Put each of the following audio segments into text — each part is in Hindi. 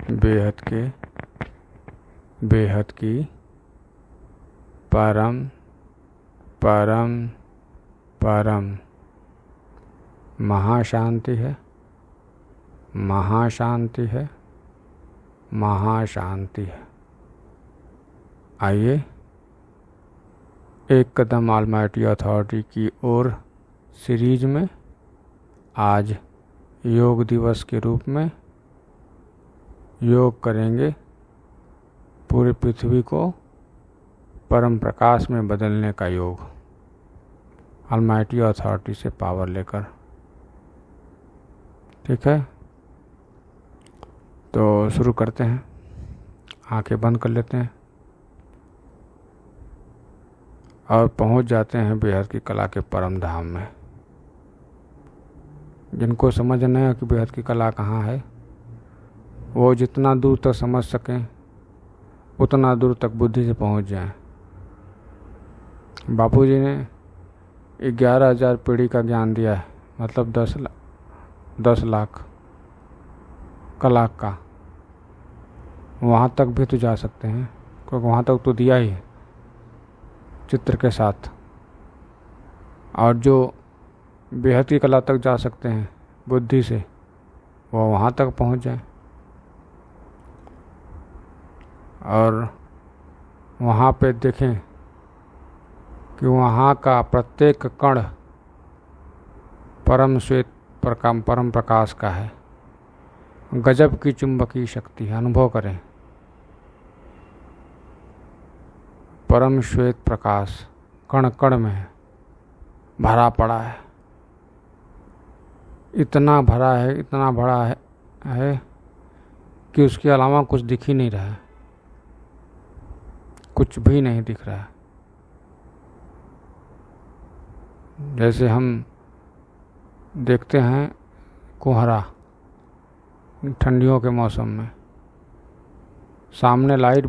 बेहद की परम परम परम महाशांति है, महाशांति है, महाशांति है। आइए एक कदम ऑलमाइटी अथॉरिटी की ओर सीरीज में आज योग दिवस के रूप में योग करेंगे। पूरी पृथ्वी को परम प्रकाश में बदलने का योग, ऑलमाइटी अथॉरिटी से पावर लेकर। ठीक है, तो शुरू करते हैं। आंखें बंद कर लेते हैं और पहुंच जाते हैं बेहद की कला के परम धाम में। जिनको समझ नहीं है कि बेहद की कला कहाँ है, वो जितना दूर तक समझ सकें उतना दूर तक बुद्धि से पहुंच जाएं। बापूजी ने 11,000 पीढ़ी का ज्ञान दिया है, मतलब 10 लाख कला का। वहाँ तक भी तो जा सकते हैं, क्योंकि वहाँ तक तो दिया ही है चित्र के साथ। और जो बेहद की कला तक जा सकते हैं बुद्धि से, वो वहाँ तक पहुँच जाए और वहाँ पे देखें कि वहाँ का प्रत्येक कण परम श्वेत परम प्रकाश का है। गजब की चुंबकीय शक्ति है, अनुभव करें। परम श्वेत प्रकाश कण कण में भरा पड़ा है, इतना भरा है, इतना बड़ा है कि उसके अलावा कुछ दिख ही नहीं रहा है, कुछ भी नहीं दिख रहा है। जैसे हम देखते हैं कोहरा ठंडियों के मौसम में, सामने लाइट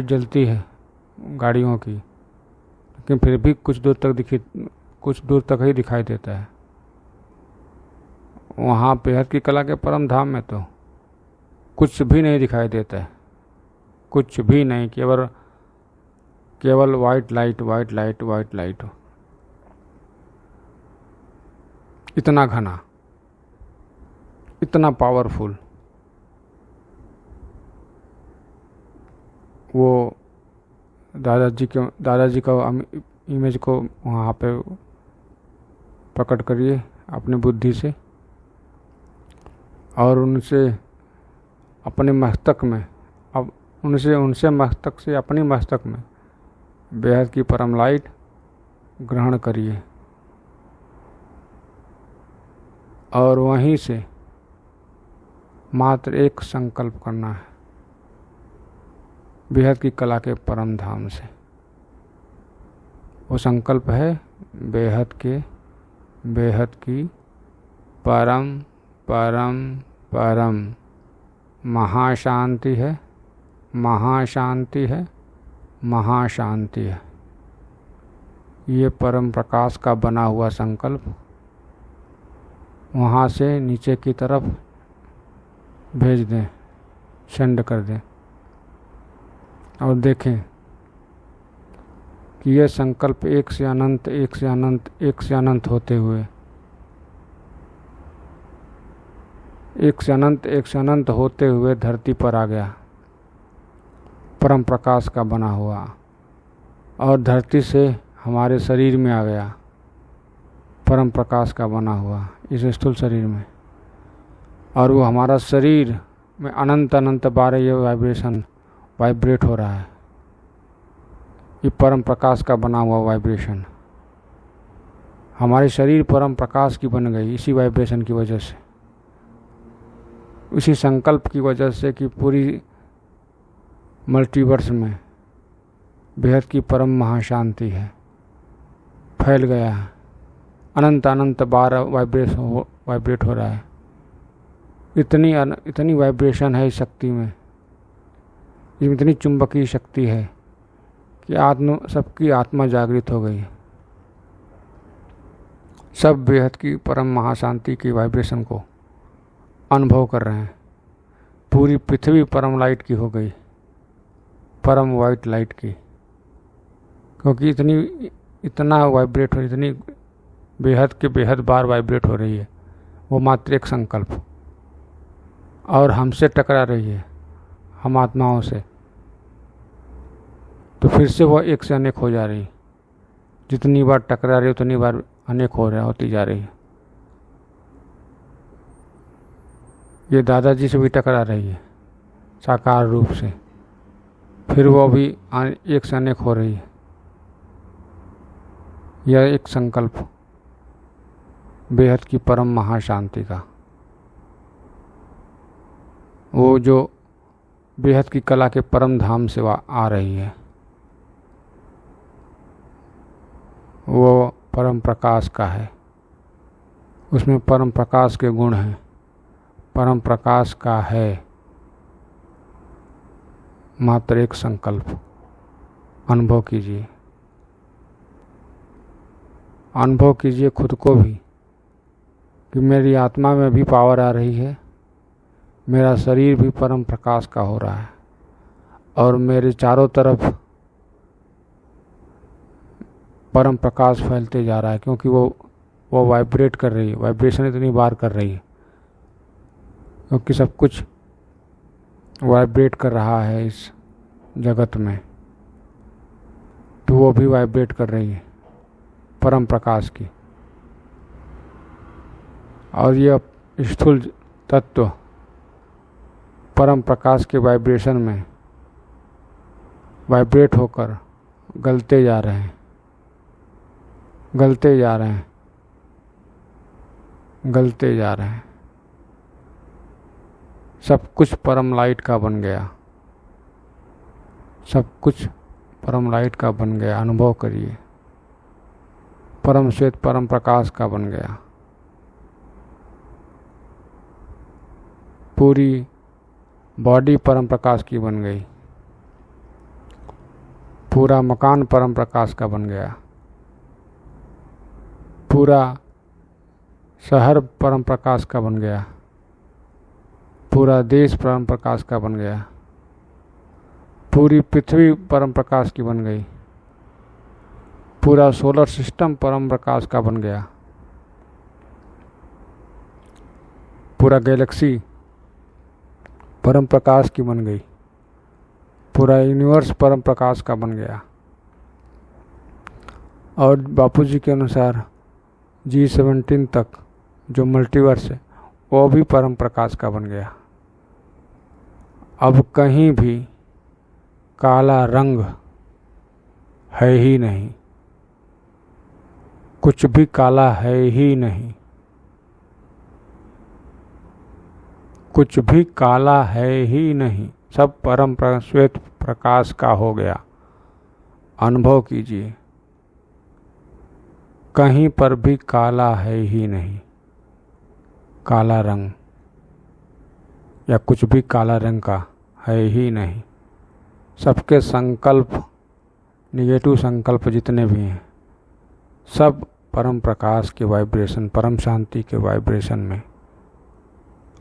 जलती है गाड़ियों की, लेकिन फिर भी कुछ दूर तक ही दिखाई देता है। वहाँ बेहद की कला के परम धाम में तो कुछ भी नहीं दिखाई देता है, कुछ भी नहीं, केवल वाइट लाइट। इतना घना, इतना पावरफुल। वो दादाजी का इमेज को वहाँ पे प्रकट करिए अपनी बुद्धि से और उनसे अपने मस्तक में, अब उनसे मस्तक से अपनी मस्तक में बेहद की परम लाइट ग्रहण करिए और वहीं से मात्र एक संकल्प करना है, बेहद की कला के परम धाम से। वो संकल्प है बेहद की परम परम परम महाशांति है, महाशांति है, महाशांति है। ये परम प्रकाश का बना हुआ संकल्प वहाँ से नीचे की तरफ भेज दें, सेंड कर दें और देखें कि यह संकल्प एक से अनंत होते हुए धरती पर आ गया, परम प्रकाश का बना हुआ, और धरती से हमारे शरीर में आ गया, परम प्रकाश का बना हुआ इस स्थूल शरीर में। और वो हमारा शरीर में अनंत बार ये वाइब्रेट हो रहा है, ये परम प्रकाश का बना हुआ वाइब्रेशन। हमारे शरीर परम प्रकाश की बन गई इसी वाइब्रेशन की वजह से, उसी संकल्प की वजह से कि पूरी मल्टीवर्स में बेहद की परम महाशांति है, फैल गया है, अनंत बार वाइब्रेट हो रहा है। इतनी वाइब्रेशन है इस शक्ति में, इसमें इतनी चुंबकीय शक्ति है कि सबकी आत्मा जागृत हो गई। सब बेहद की परम महाशांति की वाइब्रेशन को अनुभव कर रहे हैं। पूरी पृथ्वी परम लाइट की हो गई, परम वाइट लाइट की, क्योंकि इतना वाइब्रेट हो, इतनी बेहद के बेहद बार वाइब्रेट हो रही है वो मात्र एक संकल्प, और हमसे टकरा रही है, हम आत्माओं से, तो फिर से वो एक से अनेक हो जा रही है। जितनी बार टकरा रही है उतनी बार अनेक होती जा रही है। ये दादाजी से भी टकरा रही है साकार रूप से, फिर वो भी एक से अनेक हो रही है। यह एक संकल्प बेहद की परम महाशांति का, वो जो बेहद की कला के परम धाम से आ रही है, वो परम प्रकाश का है। उसमें परम प्रकाश के गुण हैं, परम प्रकाश का है मात्र एक संकल्प। अनुभव कीजिए, अनुभव कीजिए खुद को भी कि मेरी आत्मा में भी पावर आ रही है, मेरा शरीर भी परम प्रकाश का हो रहा है, और मेरे चारों तरफ परम प्रकाश फैलते जा रहा है, क्योंकि वो वाइब्रेट कर रही है, वाइब्रेशन इतनी बार कर रही है, क्योंकि सब कुछ वाइब्रेट कर रहा है इस जगत में, तो वो भी वाइब्रेट कर रही है परम प्रकाश की। और यह स्थूल तत्व परम प्रकाश के वाइब्रेशन में वाइब्रेट होकर गलते जा रहे हैं, गलते जा रहे हैं, गलते जा रहे हैं। सब कुछ परम लाइट का बन गया, सब कुछ परम लाइट का बन गया। अनुभव करिए, परम श्वेत परम प्रकाश का बन गया। पूरी बॉडी परम प्रकाश की बन गई, पूरा मकान परम प्रकाश का बन गया, पूरा शहर परम प्रकाश का बन गया, पूरा देश परम प्रकाश का बन गया, पूरी पृथ्वी परम प्रकाश की बन गई, पूरा सोलर सिस्टम परम प्रकाश का बन गया, पूरा गैलेक्सी परम प्रकाश की बन गई, पूरा यूनिवर्स परम प्रकाश का बन गया। और बापूजी के अनुसार G17 तक जो मल्टीवर्स है वो भी परम प्रकाश का बन गया। अब कहीं भी काला रंग है ही नहीं, कुछ भी काला है ही नहीं, कुछ भी काला है ही नहीं, सब परम श्वेत प्रकाश का हो गया। अनुभव कीजिए, कहीं पर भी काला है ही नहीं, काला रंग या कुछ भी काला रंग का है ही नहीं। सबके संकल्प, निगेटिव संकल्प जितने भी हैं, सब परम प्रकाश के वाइब्रेशन, परम शांति के वाइब्रेशन में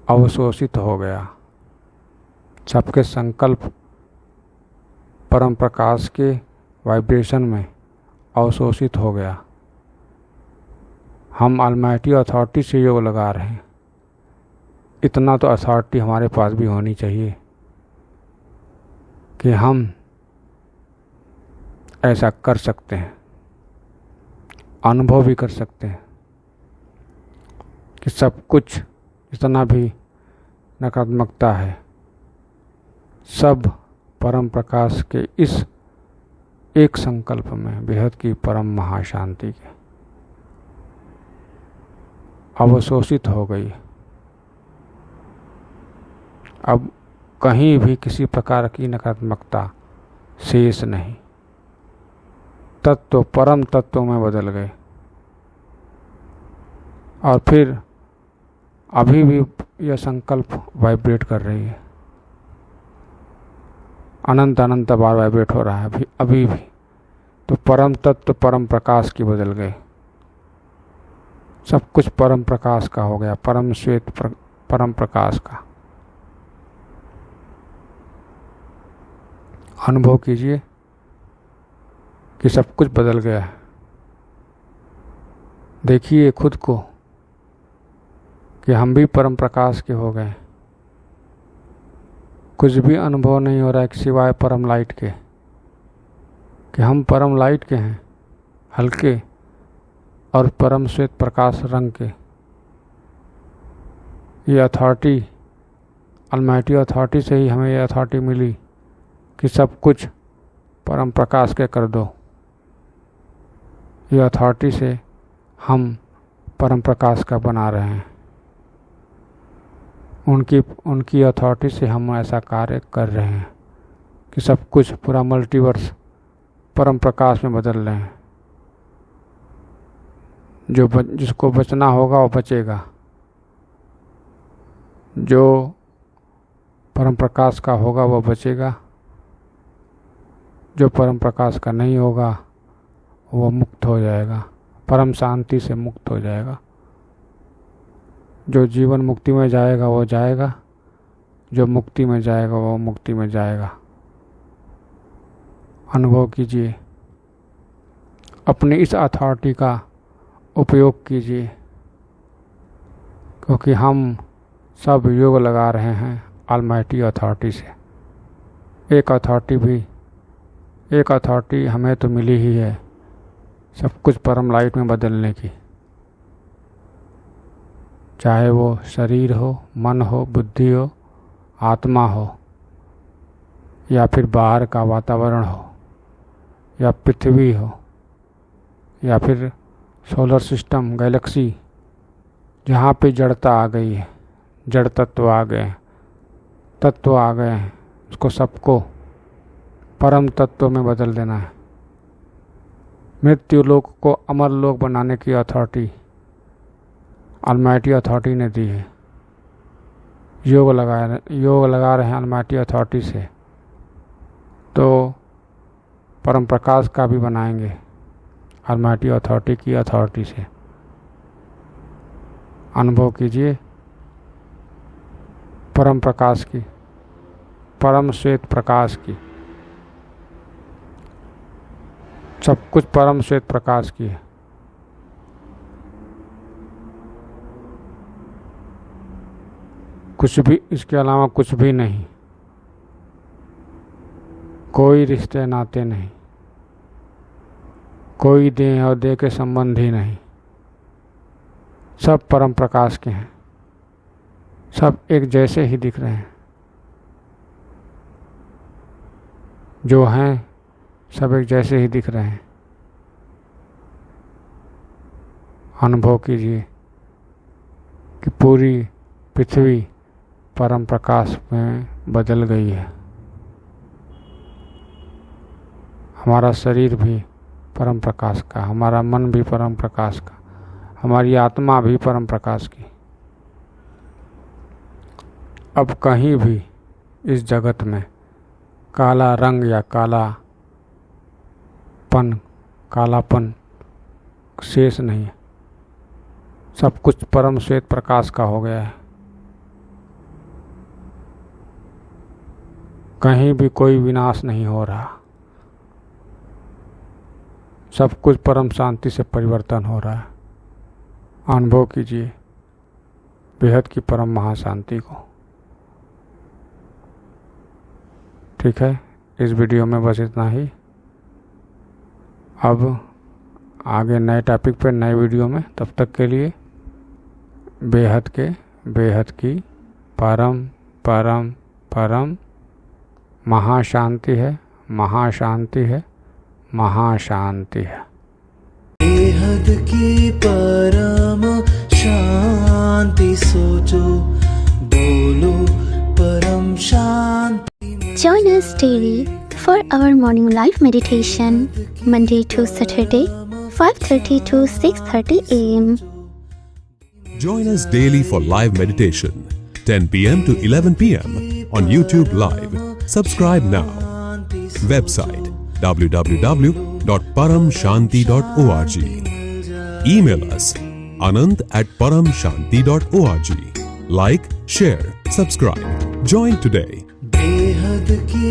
अवशोषित हो गया। सबके संकल्प परम प्रकाश के वाइब्रेशन में अवशोषित हो गया। हम ऑलमाइटी अथॉरिटी से योग लगा रहे हैं, इतना तो अथॉरिटी हमारे पास भी होनी चाहिए कि हम ऐसा कर सकते हैं, अनुभव भी कर सकते हैं कि सब कुछ जितना भी नकारात्मकता है सब परम प्रकाश के इस एक संकल्प में, बेहद की परम महाशांति के अवशोषित हो गई। अब कहीं भी किसी प्रकार की नकारात्मकता शेष नहीं, तत्व परम तत्व में बदल गए। और फिर अभी भी यह संकल्प वाइब्रेट कर रही है, अनंत अनंत बार वाइब्रेट हो रहा है अभी भी। तो परम तत्व परम प्रकाश की बदल गए, सब कुछ परम प्रकाश का हो गया, परम श्वेत परम प्रकाश का। अनुभव कीजिए कि सब कुछ बदल गया है। देखिए खुद को कि हम भी परम प्रकाश के हो गए। कुछ भी अनुभव नहीं हो रहा है सिवाय परम लाइट के, कि हम परम लाइट के हैं, हल्के और परम श्वेत प्रकाश रंग के। ये अथॉरिटी, अलमाइटी अथॉरिटी से ही हमें ये अथॉरिटी मिली कि सब कुछ परम प्रकाश के कर दो। ये अथॉरिटी से हम परम प्रकाश का बना रहे हैं। उनकी अथॉरिटी से हम ऐसा कार्य कर रहे हैं कि सब कुछ पूरा मल्टीवर्स परम प्रकाश में बदल रहे हैं। जिसको बचना होगा वो बचेगा, जो परम प्रकाश का होगा वो बचेगा, जो परम प्रकाश का नहीं होगा वो मुक्त हो जाएगा, परम शांति से मुक्त हो जाएगा। जो जीवन मुक्ति में जाएगा वो जाएगा, जो मुक्ति में जाएगा वो मुक्ति में जाएगा। अनुभव कीजिए, अपनी इस अथॉरिटी का उपयोग कीजिए, क्योंकि हम सब योग लगा रहे हैं अलमाइटी अथॉरिटी से। एक अथॉरिटी हमें तो मिली ही है सब कुछ परम लाइट में बदलने की, चाहे वो शरीर हो, मन हो, बुद्धि हो, आत्मा हो, या फिर बाहर का वातावरण हो, या पृथ्वी हो, या फिर सोलर सिस्टम, गैलेक्सी, जहाँ पे जड़ता आ गई है, जड़ तत्व आ गए, तत्व आ गए हैं, उसको सबको परम तत्व में बदल देना है। मृत्यु लोक को अमर लोक बनाने की अथॉरिटी अलमाइटी अथॉरिटी ने दी है। योग लगा रहे हैं अलमाइटी अथॉरिटी से, तो परम प्रकाश का भी बनाएंगे अलमाइटी अथॉरिटी की अथॉरिटी से। अनुभव कीजिए परम प्रकाश की, परम श्वेत प्रकाश की, सब कुछ परम श्वेत प्रकाश की है। कुछ भी, इसके अलावा कुछ भी नहीं, कोई रिश्ते नाते नहीं, कोई देह और देह के संबंध ही नहीं, सब परम प्रकाश के हैं, सब एक जैसे ही दिख रहे हैं। जो हैं सब एक जैसे ही दिख रहे हैं। अनुभव कीजिए कि पूरी पृथ्वी परम प्रकाश में बदल गई है। हमारा शरीर भी परम प्रकाश का, हमारा मन भी परम प्रकाश का, हमारी आत्मा भी परम प्रकाश की। अब कहीं भी इस जगत में काला रंग या कालापन शेष नहीं है। सब कुछ परम श्वेत प्रकाश का हो गया है। कहीं भी कोई विनाश नहीं हो रहा, सब कुछ परम शांति से परिवर्तन हो रहा है। अनुभव कीजिए बेहद की परम महाशांति को। ठीक है, इस वीडियो में बस इतना ही। अब आगे नए टॉपिक पर नए वीडियो में, तब तक के लिए बेहद की परम परम परम महाशांति है, महाशांति है, महाशांति है। बेहद की परम शांति सोचो, बोलो परम शांति। Join us daily for our morning live meditation, Monday to Saturday, 5:30 to 6:30 a.m. Join us daily for live meditation, 10 p.m. to 11 p.m. on YouTube Live. Subscribe now. Website www.paramshanti.org. Email us anant@paramshanti.org. Like, share, subscribe. Join today. बेहद की